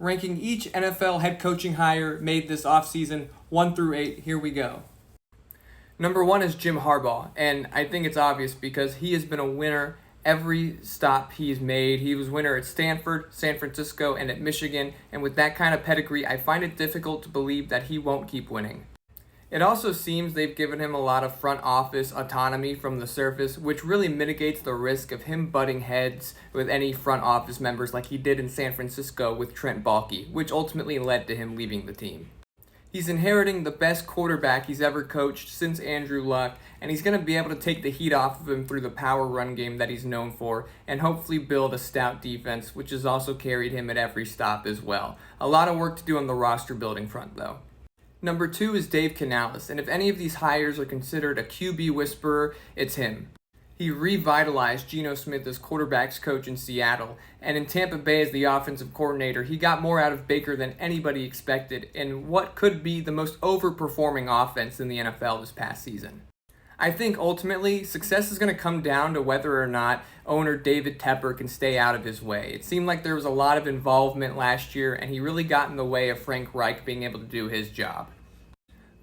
ranking each NFL head coaching hire made this offseason 1 through 8. Here we go. Number 1 is Jim Harbaugh, and I think it's obvious because he has been a winner every stop he's made. He was winner at Stanford, San Francisco, and at Michigan, and with that kind of pedigree, I find it difficult to believe that he won't keep winning. It also seems they've given him a lot of front office autonomy from the surface, which really mitigates the risk of him butting heads with any front office members like he did in San Francisco with Trent Baalke, which ultimately led to him leaving the team. He's inheriting the best quarterback he's ever coached since Andrew Luck, and he's going to be able to take the heat off of him through the power run game that he's known for, and hopefully build a stout defense, which has also carried him at every stop as well. A lot of work to do on the roster building front, though. Number 2 is Dave Canales, and if any of these hires are considered a QB whisperer, it's him. He revitalized Geno Smith as quarterbacks coach in Seattle, and in Tampa Bay as the offensive coordinator, he got more out of Baker than anybody expected in what could be the most overperforming offense in the NFL this past season. I think ultimately, success is going to come down to whether or not owner David Tepper can stay out of his way. It seemed like there was a lot of involvement last year, and he really got in the way of Frank Reich being able to do his job.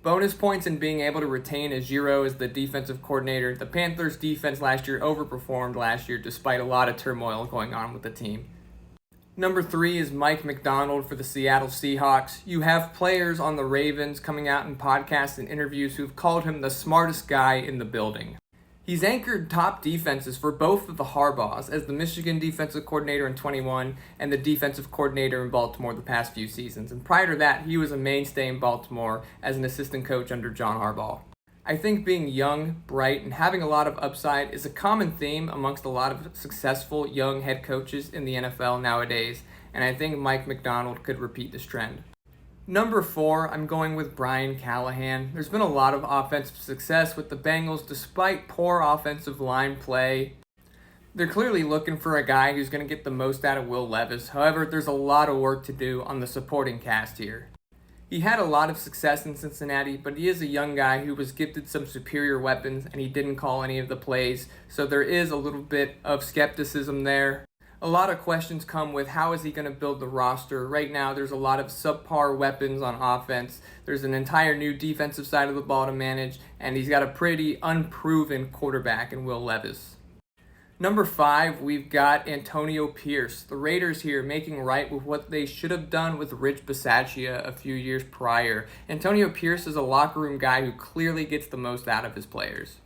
Bonus points in being able to retain Ejiro as the defensive coordinator. The Panthers' defense last year overperformed last year despite a lot of turmoil going on with the team. Number 3 is Mike Macdonald for the Seattle Seahawks. You have players on the Ravens coming out in podcasts and interviews who've called him the smartest guy in the building. He's anchored top defenses for both of the Harbaughs as the Michigan defensive coordinator in 21 and the defensive coordinator in Baltimore the past few seasons. And prior to that, he was a mainstay in Baltimore as an assistant coach under John Harbaugh. I think being young, bright, and having a lot of upside is a common theme amongst a lot of successful young head coaches in the NFL nowadays, and I think Mike Macdonald could repeat this trend. Number 4, I'm going with Brian Callahan. There's been a lot of offensive success with the Bengals despite poor offensive line play. They're clearly looking for a guy who's going to get the most out of Will Levis. However, there's a lot of work to do on the supporting cast here. He had a lot of success in Cincinnati, but he is a young guy who was gifted some superior weapons and he didn't call any of the plays, so there is a little bit of skepticism there. A lot of questions come with how is he going to build the roster. Right now, there's a lot of subpar weapons on offense. There's an entire new defensive side of the ball to manage, and he's got a pretty unproven quarterback in Will Levis. Number 5, we've got Antonio Pierce. The Raiders here making right with what they should have done with Rich Bisaccia a few years prior. Antonio Pierce is a locker room guy who clearly gets the most out of his players.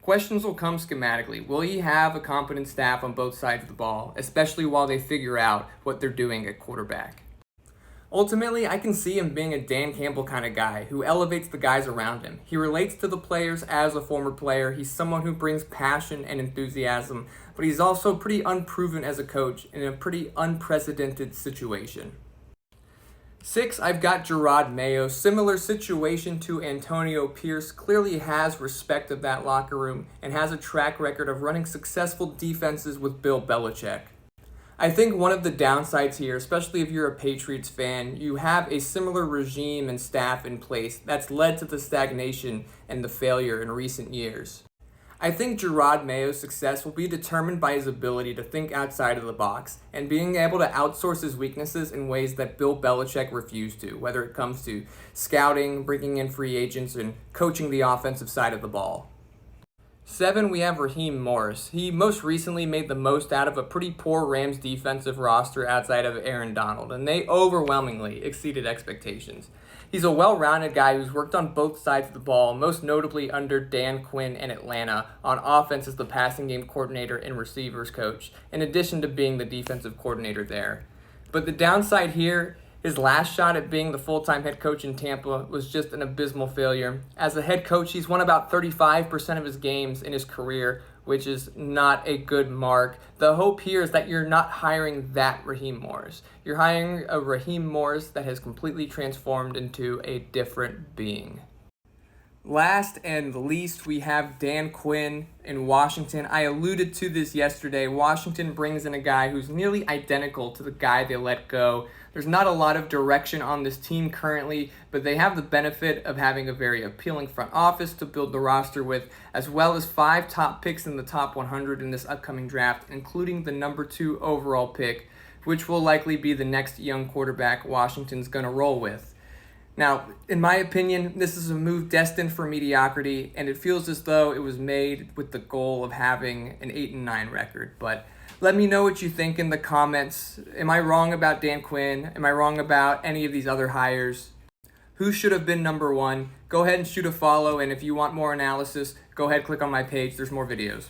Questions will come schematically. Will he have a competent staff on both sides of the ball, especially while they figure out what they're doing at quarterback? Ultimately, I can see him being a Dan Campbell kind of guy who elevates the guys around him. He relates to the players as a former player. He's someone who brings passion and enthusiasm, but he's also pretty unproven as a coach in a pretty unprecedented situation. 6, I've got Gerard Mayo. Similar situation to Antonio Pierce. Clearly has respect of that locker room and has a track record of running successful defenses with Bill Belichick. I think one of the downsides here, especially if you're a Patriots fan, you have a similar regime and staff in place that's led to the stagnation and the failure in recent years. I think Gerard Mayo's success will be determined by his ability to think outside of the box and being able to outsource his weaknesses in ways that Bill Belichick refused to, whether it comes to scouting, bringing in free agents, and coaching the offensive side of the ball. 7, we have Raheem Morris. He most recently made the most out of a pretty poor Rams defensive roster outside of Aaron Donald, and they overwhelmingly exceeded expectations. He's a well-rounded guy who's worked on both sides of the ball, most notably under Dan Quinn in Atlanta on offense as the passing game coordinator and receivers coach, in addition to being the defensive coordinator there. But the downside here, his last shot at being the full-time head coach in Tampa was just an abysmal failure. As a head coach, he's won about 35% of his games in his career, which is not a good mark. The hope here is that you're not hiring that Raheem Morris. You're hiring a Raheem Morris that has completely transformed into a different being. Last and least, we have Dan Quinn in Washington. I alluded to this yesterday. Washington brings in a guy who's nearly identical to the guy they let go. There's not a lot of direction on this team currently, but they have the benefit of having a very appealing front office to build the roster with, as well as 5 top picks in the top 100 in this upcoming draft, including the number 2 overall pick which will likely be the next young quarterback Washington's going to roll with. Now, in my opinion, this is a move destined for mediocrity, and it feels as though it was made with the goal of having an 8-9 record. But let me know what you think in the comments. Am I wrong about Dan Quinn? Am I wrong about any of these other hires? Who should have been number one? Go ahead and shoot a follow, and if you want more analysis, go ahead, click on my page. There's more videos.